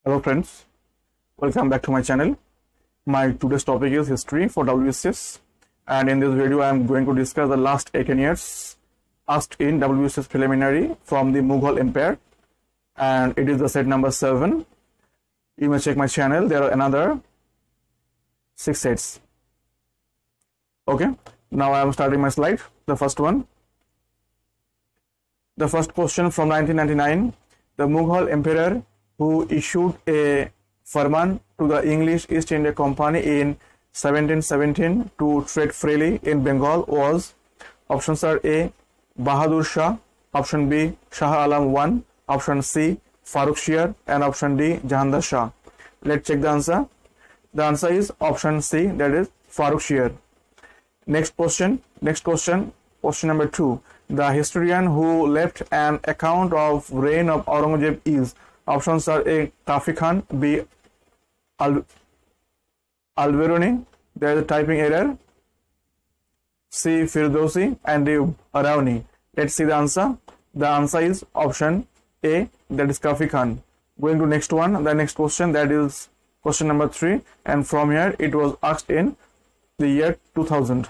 Hello friends, welcome back to my channel. My today's topic is history for WCS, and in this video I am going to discuss the last 18 years asked in WCS preliminary from the Mughal Empire, and it is the set number 7. You may check my channel, there are another 6 sets. Okay, now I am starting my slide. The first one. The first question from 1999. The Mughal Emperor who issued a firman to the English East India Company in 1717 to trade freely in Bengal was, options are A. Bahadur Shah, option B. Shah Alam I, option C. Farooq Shir, and option D. Jahandar Shah. Let's check the answer. The answer is option C, that is Farooq Shir. Next question, question number 2. The historian who left an account of reign of Aurangzeb is, options are A. Kafi Khan, B. Alberoni, there is a typing error, C. Firdausi, and D. Arauni. Let's see the answer. The answer is option A, that is Kafi Khan. Going to next one, the next question, that is question number 3, and from here it was asked in the year 2000.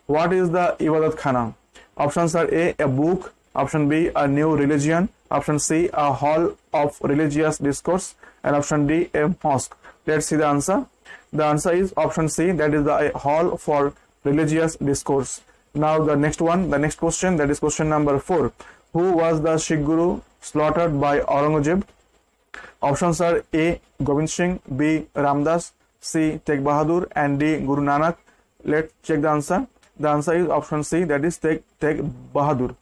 What is the Ibadat Khana? Options are A. A book, option B. A new religion, option C. A hall of religious discourse, and option D. A mosque. Let's see the answer. The answer is option C, that is the hall for religious discourse. Now the next one, the next question, that is question number 4. Who was the Sikh Guru slaughtered by Aurangzeb? Options are A. Gobind Singh, B. Ramdas, C. Tegh Bahadur, and D. Guru Nanak. Let's check the answer. The answer is option C, that is Tegh Bahadur.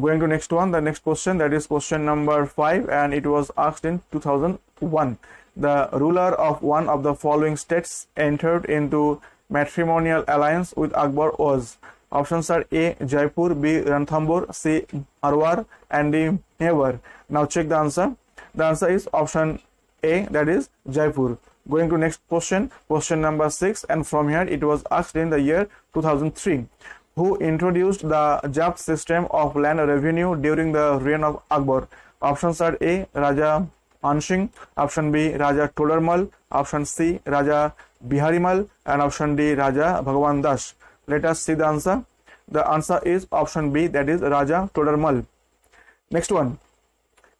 Going to next one, the next question, that is question number 5, and it was asked in 2001. The ruler of one of the following states entered into matrimonial alliance with Akbar was, options are A. Jaipur, B. Ranthambore, C. Marwar, and D. Mewar. Now check the answer. The answer is option A, that is Jaipur. Going to next question, question number 6, and from here it was asked in the year 2003. Who introduced the Japt system of land revenue during the reign of Akbar? Options are A. Raja Mansingh, option B. Raja Todarmal, option C. Raja Biharimal, and option D. Raja Bhagwan Das. Let us see the answer. The answer is option B, that is Raja Todarmal. Next one.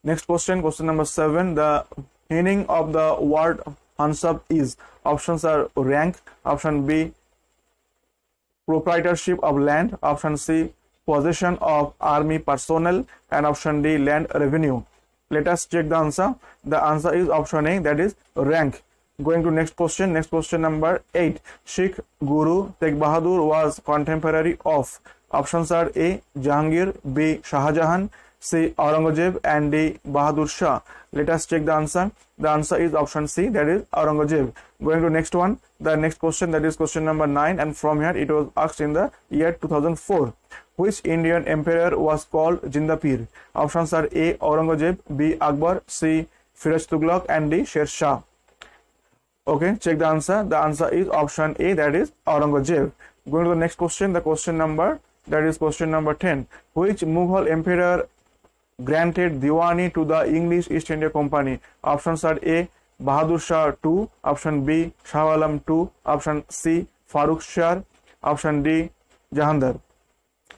Next question, question number 7. The meaning of the word Hansab is, options are rank, option B. Proprietorship of land, option C. Possession of army personnel, and option D. Land revenue. Let us check the answer. The answer is option A, that is rank. Going to next question number 8. Sikh Guru Tegh Bahadur was contemporary of, options are A. Jahangir, B. Shah Jahan, C. Aurangzeb, and D. Bahadur Shah. Let us check the answer. The answer is option C, that is Aurangzeb. Going to next one, the next question, that is question number 9, and from here it was asked in the year 2004. Which Indian emperor was called Jinda Pir? Options are A. Aurangzeb, B. Akbar, C. Firuz Tughlaq, and D. Sher Shah. Okay, check the answer. The answer is option A, that is Aurangzeb. Going to the next question, the question number, that is question number 10. Which Mughal emperor granted Diwani to the English East India Company? Options are A. Bahadur Shah II, option B. Shah Alam II, option C. Farooq Shah, option D. Jahandar.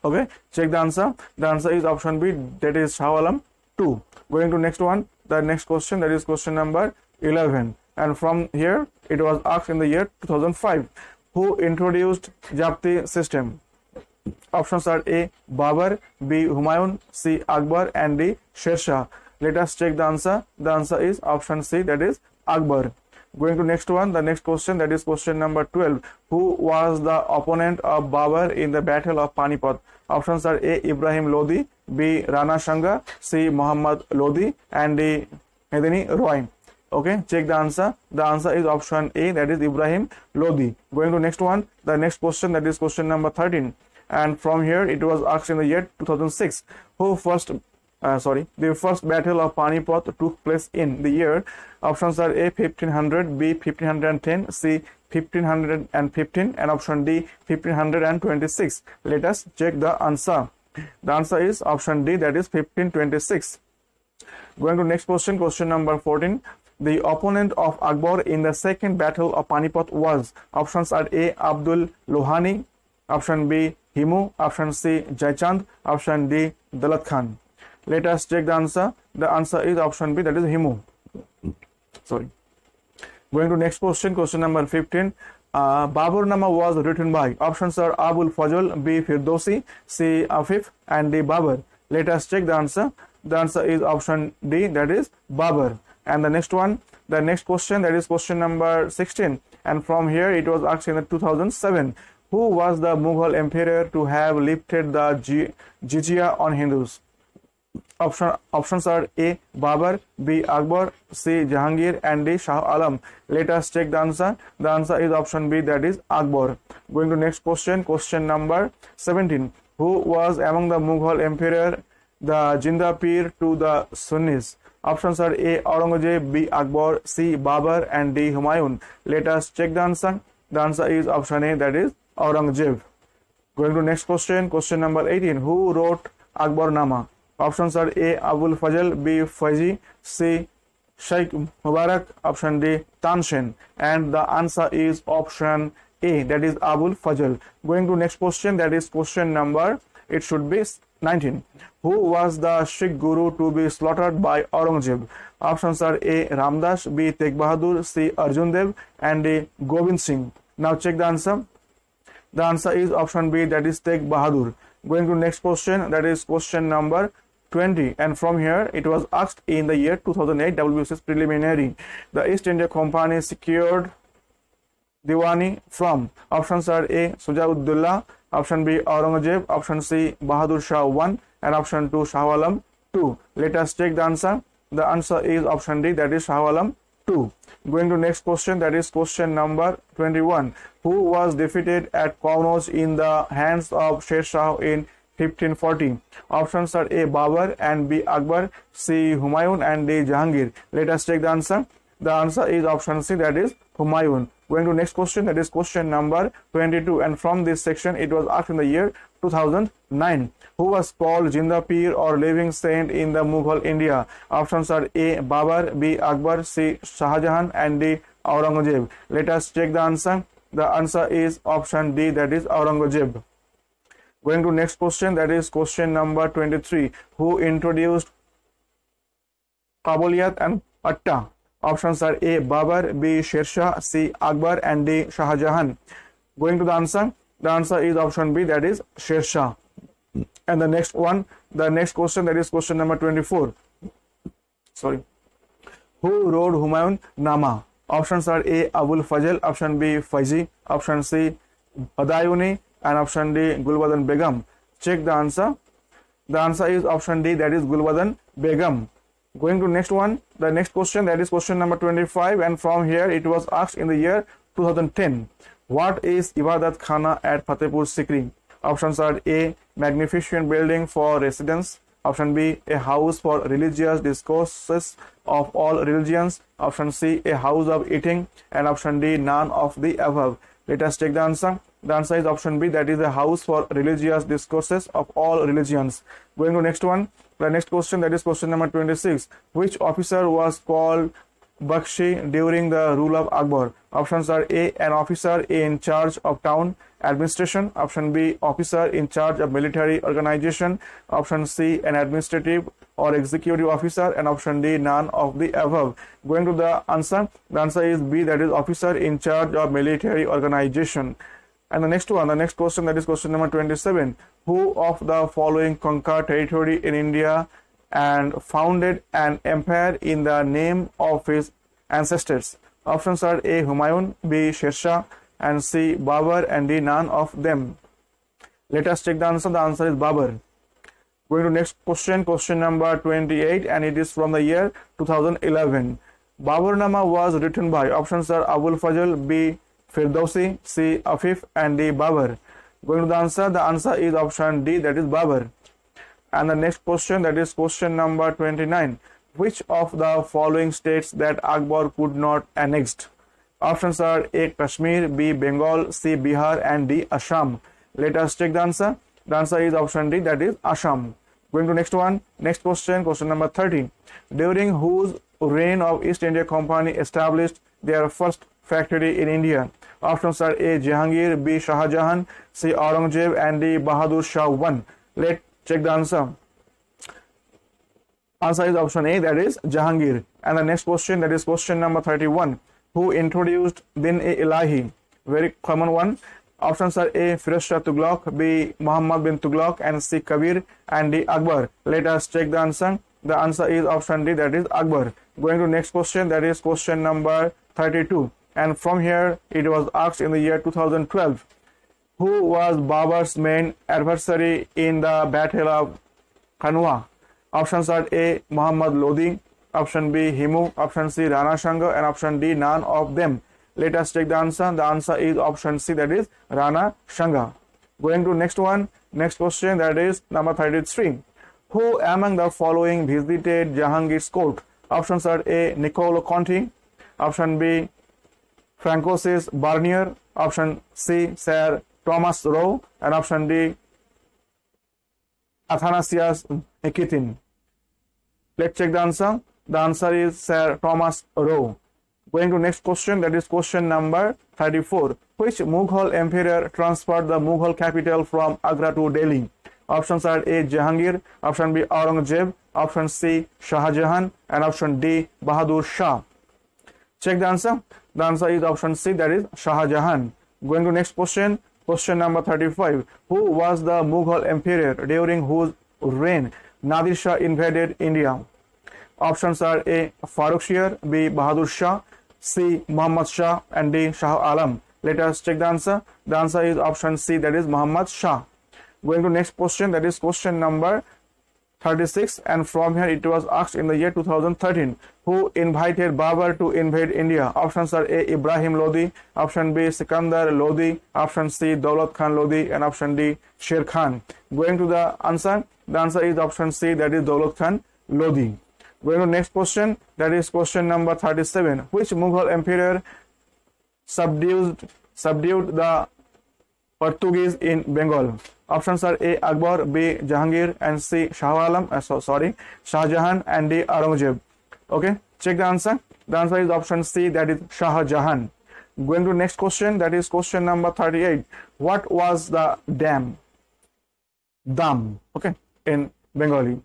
Okay, check the answer. The answer is option B, that is Shah Alam II. Going to next one, the next question, that is question number 11, and from here it was asked in the year 2005. Who introduced Japti system? Options are A. Babur, B. Humayun, C. Akbar, and D. Sher Shah. Let us check the answer. The answer is option C, that is Akbar. Going to next one, the next question, that is question number 12. Who was the opponent of Babur in the Battle of Panipat? Options are A. Ibrahim Lodi, B. Rana Shanga, C. Muhammad Lodi, and D. Medini Roy. Okay, check the answer. The answer is option A, that is Ibrahim Lodi. Going to next one, the next question, that is question number 13. And from here it was asked in the year 2006. The first battle of Panipat took place in the year. Options are A. 1500, B. 1510, C. 1515, and option D. 1526. Let us check the answer. The answer is option D, that is 1526. Going to next question, question number 14. The opponent of Akbar in the second battle of Panipat was. Options are A. Abdul Lohani, option B. Himu, option C. Jaichand, option D. Dalat Khan. Let us check the answer. The answer is option B, that is Himu. Sorry. Going to next question, question number 15. Baburnama was written by. Options are Abul Fazl, B. Firdausi, C. Afif, and D. Babur. Let us check the answer. The answer is option D, that is Babur. And the next one, the next question, that is question number 16. And from here it was asked in 2007. Who was the Mughal emperor to have lifted the jizya on Hindus? Options are A. Babur, B. Akbar, C. Jahangir, and D. Shah Alam. Let us check the answer. The answer is option B, that is Akbar. Going to next question, question number 17. Who was among the Mughal emperor the Jinda Pir to the Sunnis? Options are A. Aurangzeb, B. Akbar, C. Babur, and D. Humayun. Let us check the answer. The answer is option A, that is Aurangzeb. Going to next question, question number 18. Who wrote Akbarnama? Options are A. Abul Fazl, B. Faizi, C. Sheikh Mubarak, option D. Tanshin. And the answer is option A, that is Abul Fazl. Going to next question, that is question number, it should be 19. Who was the Sikh Guru to be slaughtered by Aurangzeb? Options are A. Ramdas, B. Tegh Bahadur, C. Arjun Dev, and D. Gobind Singh. Now check the answer. The answer is option B, that is Tegh Bahadur. Going to next question, that is question number 20, and from here it was asked in the year 2008 WBCS preliminary. The East India Company secured Diwani from. Options are A. Sujauddullah, option B. Aurangzeb, option C. Bahadur Shah 1, and option 2. Shah Alam 2. Let us check the answer. The answer is option D, that is Shah Alam 2. Going to next question, that is question number 21. Who was defeated at Qaunoj in the hands of Sher Shah in 1540? Options are A. Babur, and B. Akbar, C. Humayun, and D. Jahangir. Let us check the answer. The answer is option C, that is Humayun. Going to next question, that is question number 22, and from this section it was asked in the year 2009. Who was called Jinda Pir or living saint in the Mughal India? Options are A. Babur, B. Akbar, C. Shah Jahan, and D. Aurangzeb. Let us check the answer. The answer is option D, that is Aurangzeb. Going to next question, that is question number 23. Who introduced Qabaliyat and Atta? Options are A. Babur, B. Sher Shah, C. Akbar, and D. Shah Jahan. Going to the answer is option B, that is Sher Shah. And the next one, the next question, that is question number 24. Sorry. Who wrote Humayun Nama? Options are A. Abul Fazl, option B. Faizi, option C. Badayuni, and option D. Gulbadan Begum. Check the answer. The answer is option D, that is Gulbadan Begum. Going to next one, the next question, that is question number 25, and from here it was asked in the year 2010. What is Ibadat Khana at Fatehpur Sikri? Options are A. Magnificent building for residence. Option B. A house for religious discourses of all religions. Option C. A house of eating. And option D. None of the above. Let us take the answer. The answer is option B, that is a house for religious discourses of all religions. Going to next one, the next question, that is question number 26. Which officer was called Bakshi during the rule of Akbar? Options are A. An officer in charge of town administration. Option B. Officer in charge of military organization. Option C. An administrative or executive officer. And option D. None of the above. Going to the answer is B, that is officer in charge of military organization. And the next one, the next question, that is question number 27. Who of the following conquered territory in India and founded an empire in the name of his ancestors? Options are A. Humayun, B. Sher Shah, and C. Babur, and D. None of them. Let us check the answer. The answer is Babur. Going to next question, question number 28, and it is from the year 2011. Baburnama was written by. Options are Abul Fazl, B. Firdausi, C. Afif, and D. Babur. Going to the answer is option D, that is Babur. And the next question, that is question number 29. Which of the following states that Akbar could not annex? Options are A. Kashmir, B. Bengal, C. Bihar, and D. Assam. Let us check the answer. The answer is option D, that is Assam. Going to next one, next question, question number 30. During whose reign of East India Company established their first factory in India? Options are A. Jahangir, B. Shah Jahan, C. Aurangzeb, and D. Bahadur Shah 1. Let's check the answer. Answer is option A, that is Jahangir. And the next question, that is question number 31. Who introduced Din-e-Ilahi? Very common one. Options are A. Firoz Shah Tughlaq, B. Muhammad bin Tughlaq, and C. Kabir, and D. Akbar. Let us check the answer. The answer is option D, that is Akbar. Going to next question, that is question number 32. And from here, it was asked in the year 2012. Who was Babur's main adversary in the Battle of Kanwa? Options are A. Muhammad Lodi, option B. Himu, option C. Rana Shanga, and option D. None of them. Let us check the answer. The answer is option C, that is Rana Shanga. Going to next one, next question, that is number 33. Who among the following visited Jahangir's court? Options are A. Niccolo Conti, option B. Francois Bernier, option C. Sir Thomas Roe, and option D. Athanasius Nikitin. Let's check the answer. The answer is Sir Thomas Roe. Going to next question, that is question number 34. Which Mughal emperor transferred the Mughal capital from Agra to Delhi? Options are A. Jahangir, option B. Aurangzeb, option C. Shah Jahan, and option D. Bahadur Shah. Check the answer. The answer is option C, that is Shah Jahan. Going to next question, question number 35. Who was the Mughal emperor during whose reign Nadir Shah invaded India? Options are A. Farooq Shir, B. Bahadur Shah, C. Muhammad Shah, and D. Shah Alam. Let us check the answer. The answer is option C, that is Muhammad Shah. Going to next question, that is question number 36, and from here it was asked in the year 2013. Who invited Babur to invade India? Options are A. Ibrahim Lodi, option B. Sikandar Lodi, option C. Daulat Khan Lodi, and option D. Sher Khan. Going to the answer is option C, that is Daulat Khan Lodi. Going to next question, that is question number 37. Which Mughal emperor subdued the Portuguese in Bengal? Options are A. Akbar, B. Jahangir, and C. Shah Jahan, and D. Aurangzeb. Okay, check the answer. The answer is option C, that is Shah Jahan. Going to next question, that is question number 38. What was the dam, okay, in Bengali?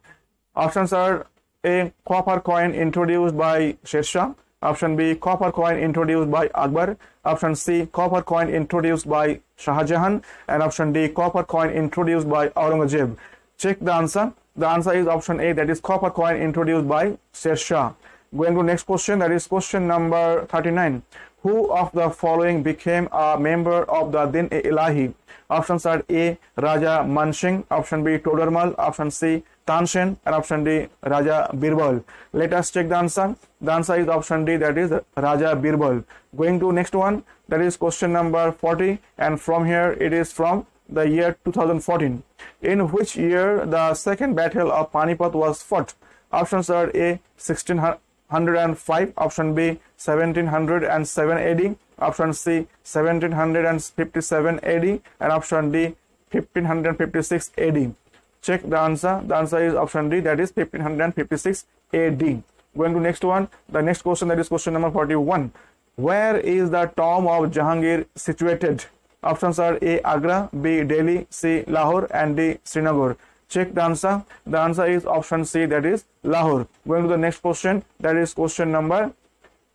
Options are A. Copper coin introduced by Sher Shah, option B. Copper coin introduced by Akbar, option C. Copper coin introduced by Shah Jahan, and option D. Copper coin introduced by Aurangzeb. Check the answer. The answer is option A, that is copper coin introduced by Sher Shah. Going to next question, that is question number 39. Who of the following became a member of the Din-e-Ilahi? Options are A. Raja Mansingh, option B. Todarmal, option C. Tansen, and option D. Raja Birbal. Let us check the answer. The answer is option D, that is Raja Birbal. Going to next one, that is question number 40, and from here it is from the year 2014. In which year the second battle of Panipat was fought? Options are A. 1605, option B. 1707 AD, option C. 1757 AD, and option D. 1556 AD. Check the answer. The answer is option D, that is 1556 AD. Going to next one, the next question, that is question number 41. Where is the tomb of Jahangir situated? Options are A. Agra, B. Delhi, C. Lahore, and D. Srinagar. Check the answer. The answer is option C, that is Lahore. Going to the next question, that is question number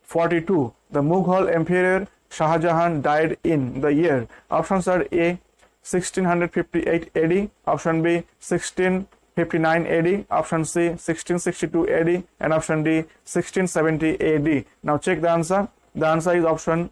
42. The Mughal emperor Shah Jahan died in the year. Options are A. 1658 AD, option B. 1659 AD, option C. 1662 AD, and option D. 1670 AD. Now check the answer. The answer is option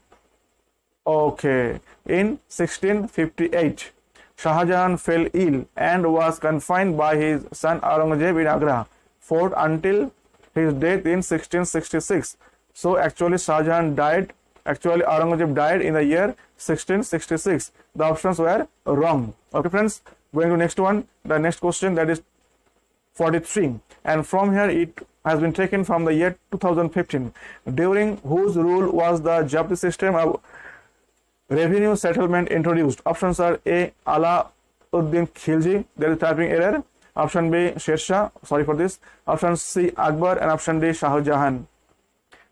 okay. In 1658, Shah Jahan fell ill and was confined by his son Aurangzeb in Agra fort until his death in 1666. So actually Shah Jahan died, Aurangzeb died in the year 1666. The options were wrong. Okay friends, going to next one, the next question, that is 43, and from here it has been taken from the year 2015. During whose rule was the Jabti system of revenue settlement introduced? Options are A. Alauddin Khilji, there is typing error, option B. Sher Shah, sorry for this, option C. Akbar, and option D. Shah Jahan.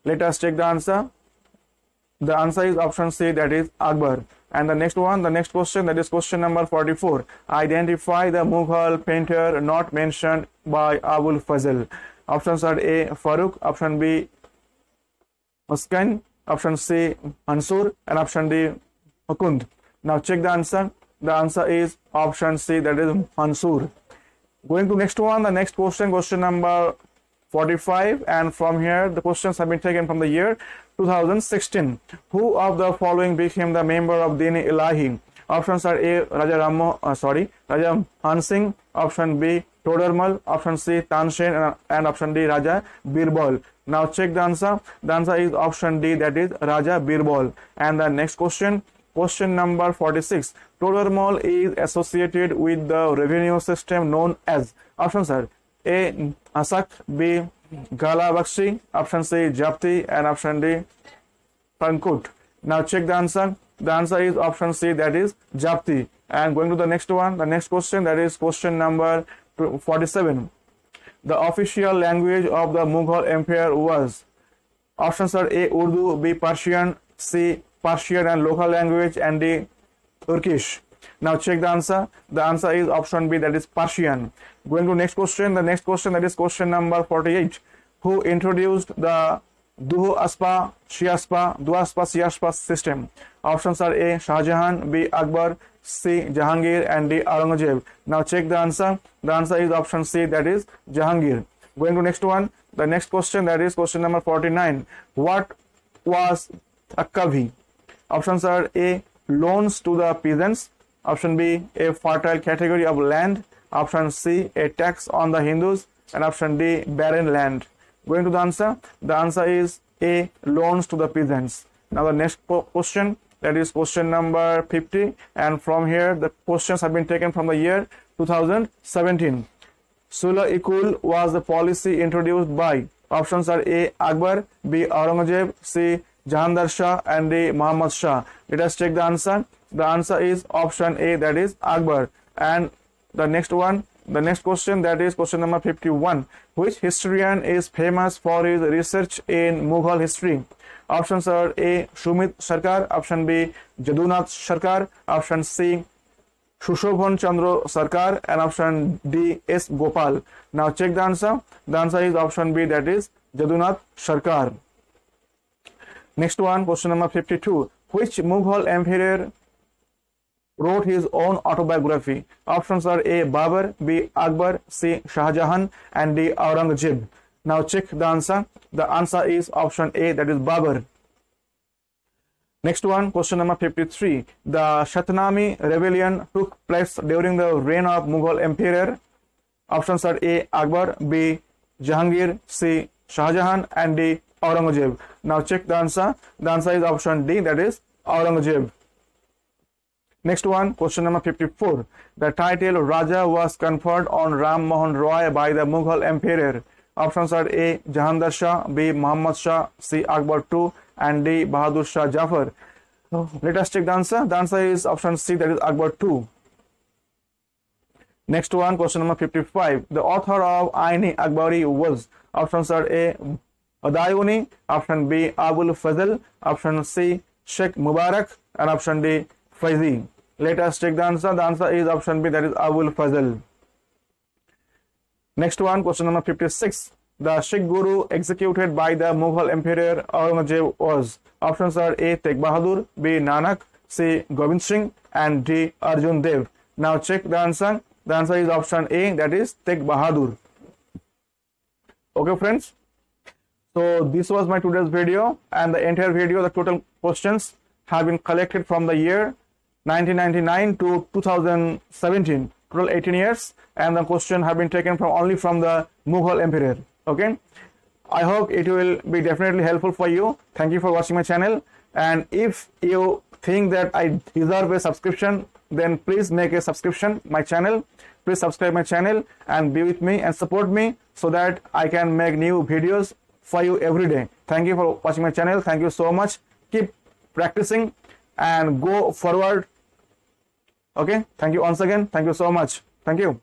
Let us check the answer. The answer is option C, that is Akbar. And the next one, the next question, that is question number 44. Identify the Mughal painter not mentioned by Abul Fazl. Options are A, Farooq, option B, Muskan, option C, Mansur, and option D, Mukund. Now check the answer. The answer is option C, that is Mansur. Going to next one, the next question, question number 45, and from here the questions have been taken from the year 2016. Who of the following became the member of Din-e-Ilahi? Options are A, Raja Han Singh, option B, Todarmal, option C, Tanshen, and option D, Raja Birbal. Now check the answer. The answer is option D, that is Raja Birbal. And the next question, question number 46. Todarmal is associated with the revenue system known as. Options are A, Asak, B, Gala Bakshi, option C, Japti, and option D, Pankut. Now check the answer. The answer is option C, that is Japti. And going to the next one, the next question, that is question number 47. The official language of the Mughal Empire was. Options are A, Urdu, B, Persian, C, Persian and local language, and D, Turkish. Now check the answer. The answer is option B, that is Persian. Going to next question, the next question, that is question number 48. Who introduced the Duho Aspa, Shiaspa, Duaspa, Siaspa system? Options are A, Shah Jahan, B, Akbar, C, Jahangir, and D, Aurangzeb. Now check the answer. The answer is option C, that is Jahangir. Going to next one, the next question, that is question number 49. What was Akavi? Options are A, loans to the peasants, option B, a fertile category of land, option C, a tax on the Hindus, and option D, barren land. Going to the answer is A, loans to the peasants. Now the next question, that is question number 50, and from here the questions have been taken from the year 2017. Sula-i-Kul was the policy introduced by. Options are A, Akbar, B, Aurangzeb, C, Jahandar Shah, and D, Muhammad Shah. Let us check the answer. The answer is option A, that is Akbar. And the next one, the next question, that is question number 51. Which historian is famous for his research in Mughal history? Options are A, Shumit Sarkar, option B, Jadunath Sarkar, option C, Sushobhan Chandra Sarkar, and option D, S. Gopal. Now check the answer. The answer is option B, that is Jadunath Sarkar. Next one, question number 52. Which Mughal emperor wrote his own autobiography? Options are A, Babur, B, Akbar, C, Shah Jahan, and D, Aurangzeb. Now check the answer. The answer is option A, that is Babur. Next one, question number 53. The Shatnami rebellion took place during the reign of Mughal emperor. Options are A, Akbar, B, Jahangir, C, Shah Jahan, and D, Aurangzeb. Now check the answer. The answer is option D, that is Aurangzeb. Next one, question number 54. The title Raja was conferred on Ram Mohan Roy by the Mughal emperor. Options are A, Jahandar Shah, B, Muhammad Shah, C, Akbar II, and D, Bahadur Shah Jafar. Let us check the answer. The answer is option C, that is Akbar II. Next one, question number 55. The author of Ain-i-Akbari was. Options are A, Adayuni, option B, Abul Fazl, option C, Sheikh Mubarak, and option D, Faizi. Let us check the answer. The answer is option B, that is Abul Fazl. Next one, question number 56. The Sikh Guru executed by the Mughal Emperor Aurangzeb was. Options are A, Tegh Bahadur, B, Nanak, C, Gobind Singh, and D, Arjun Dev. Now check the answer. The answer is option A, that is Tegh Bahadur. Okay, friends. So this was my today's video, and the entire video, the total questions have been collected from the year 1999 to 2017, total 18 years, and the question have been taken from only from the Mughal Emperor. Okay, I hope it will be definitely helpful for you. Thank you for watching my channel, and if you think that I deserve a subscription, then please make a subscription my channel. Please subscribe my channel and be with me and support me so that I can make new videos for you every day. Thank you for watching my channel. Thank you so much. Keep practicing and go forward. Okay, thank you once again. Thank you so much. Thank you.